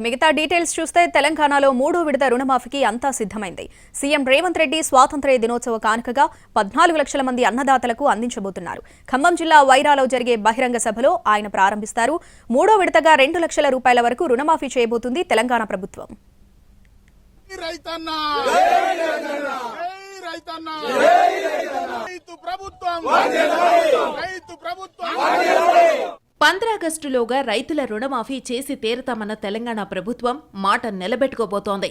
మిగతా డీటెయిల్స్ చూస్తే తెలంగాణలో మూడో విడత రుణమాఫీకి అంతా సిద్ధమైంది. సీఎం రేవంత్ రెడ్డి స్వాతంత్ర్య దినోత్సవ కానుకగా 14 లక్షల మంది అన్నదాతలకు అందించబోతున్నారు. ఖమ్మం జిల్లా వైరాలో జరిగే బహిరంగ సభలో ఆయన ప్రారంభిస్తారు. మూడో విడతగా 2 లక్షల రూపాయల వరకు రుణమాఫీ చేయబోతుంది తెలంగాణ ప్రభుత్వం. ఆగస్టులోగా రైతుల రుణమాఫీ చేసి తీరతామన్న తెలంగాణ ప్రభుత్వం మాట నిలబెట్టుకోబోతోంది.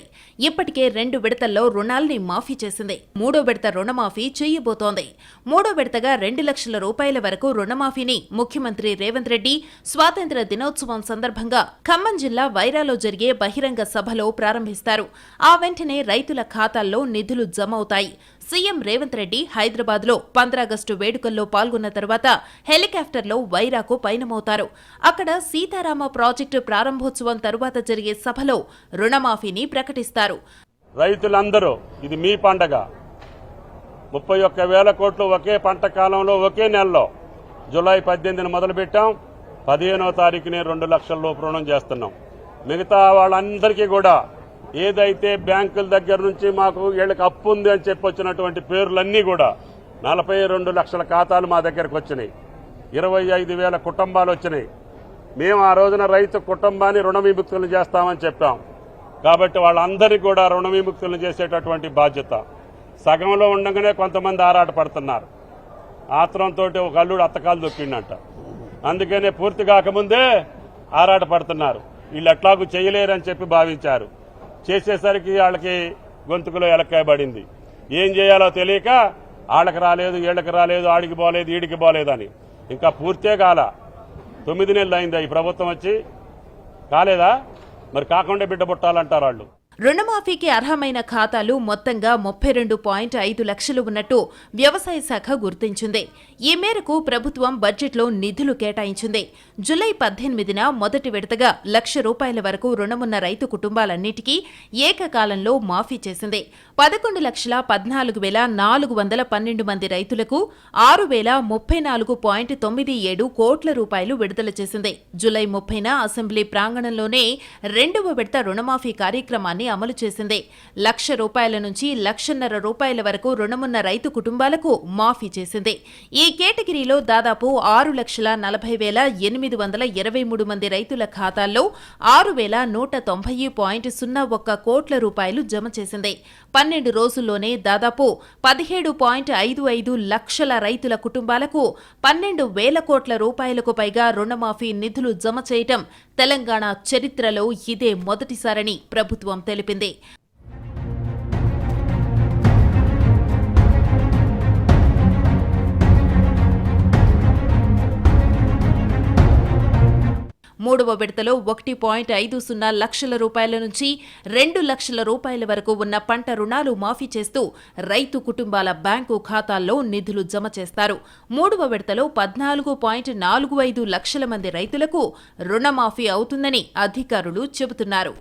ఇప్పటికే 2 విడతల్లో రుణాల్ని మాఫీ చేసింది. మూడో విడత రుణమాఫీ చేయబోతోంది. మూడో విడతగా 2 లక్షల రూపాయల వరకు రుణమాఫీని ముఖ్యమంత్రి రేవంత్ రెడ్డి స్వాతంత్ర్య దినోత్సవం సందర్భంగా ఖమ్మం జిల్లా వైరాలో జరిగే బహిరంగ సభలో ప్రారంభిస్తారు. ఆ వెంటనే రైతుల ఖాతాల్లో నిధులు జమ అవుతాయి. సీఎం రేవంత్ రెడ్డి హైదరాబాద్లో 15 ఆగస్టు వేడుకల్లో పాల్గొన్న తర్వాత హెలికాప్టర్లో వైరాకు పయనమవుతారు. అక్కడ సీతారామ ప్రాజెక్టు ప్రారంభోత్సవం తరువాత జరిగే సభలో రుణమాఫీని ప్రకటిస్తారు. రైతులందరూ ఇది మీ పండగ. 31,000 కోట్లు ఒకే పంట కాలంలో ఒకే నెలలో జూలై 18న మొదలుపెట్టాం. 15వ తారీఖునే 2 లక్షల లోపు రుణం చేస్తున్నాం. మిగతా వాళ్ళందరికీ కూడా ఏదైతే బ్యాంకుల దగ్గర నుంచి మాకు వీళ్ళకి అప్పు ఉంది అని చెప్పి వచ్చినటువంటి పేర్లన్నీ కూడా 42 లక్షల ఖాతాలు మా దగ్గరకు వచ్చినాయి. 25,000 కుటుంబాలు వచ్చినాయి. మేము ఆ రోజున రైతు కుటుంబాన్ని రుణ విముక్తులను చేస్తామని చెప్పాం. కాబట్టి వాళ్ళందరికీ కూడా రుణ విముక్తులను చేసేటటువంటి బాధ్యత. సగంలో ఉండగానే కొంతమంది ఆరాట పడుతున్నారు. ఆత్రంతో ఒక అల్లుడు అత్తకాలు దొక్కిండంట. అందుకనే పూర్తి కాకముందే ఆరాట పడుతున్నారు. వీళ్ళు ఎట్లాగూ చేయలేరని చెప్పి భావించారు. చేసేసరికి వాళ్ళకి గొంతుకులో ఎలక్కాయబడింది. ఏం చేయాలో తెలియక వాళ్ళకి రాలేదు, వీళ్ళకి రాలేదు, ఆడికి పోలేదు, ఈడికి పోలేదని ఇంకా పూర్తే కాల. 9 నెలలు అయిందా ఈ ప్రభుత్వం వచ్చి? కాలేదా? మరి కాకుండా బిడ్డ పుట్టాలంటారు వాళ్ళు. రుణమాఫీకి అర్హమైన ఖాతాలు మొత్తంగా 32.5 లక్షలు ఉన్నట్టు వ్యవసాయ శాఖ గుర్తించింది. ఈ మేరకు ప్రభుత్వం బడ్జెట్లో నిధులు కేటాయించింది. జూలై 18న మొదటి విడతగా 1 లక్ష రూపాయల వరకు రుణమున్న రైతు కుటుంబాలన్నిటికీ ఏకకాలంలో మాఫీ చేసింది. 11,14,412 మంది రైతులకు 6,034.97 కోట్ల రూపాయలు విడుదల చేసింది. జూలై 30న అసెంబ్లీ ప్రాంగణంలోనే 2వ విడత రుణమాఫీ కార్యక్రమాన్ని అమలు చేసింది. 1 లక్ష రూపాయల నుంచి 1,50,000 రూపాయల వరకు రుణమున్న రైతు కుటుంబాలకు మాఫీ చేసింది. ఈ కేటగిరీలో దాదాపు 6,40,823 మంది రైతుల ఖాతాల్లో 6,190.01 కోట్ల రూపాయలు జమ చేసింది. 12 రోజుల్లోనే దాదాపు 17.55 లక్షల రైతుల కుటుంబాలకు 12,000 కోట్ల రూపాయలకు పైగా రుణమాఫీ నిధులు జమ చేయటం తెలంగాణ చరిత్రలో ఇదే మొదటిసారని ప్రభుత్వం తెలిపింది. మూడవ విడతలో 1.50 లక్షల రూపాయల నుంచి 2 లక్షల రూపాయల వరకు ఉన్న పంట రుణాలు మాఫీ చేస్తూ రైతు కుటుంబాల బ్యాంకు ఖాతాల్లో నిధులు జమ చేస్తారు. మూడవ విడతలో 14.45 లక్షల మంది రైతులకు రుణమాఫీ అవుతుందని అధికారులు చెబుతున్నారు.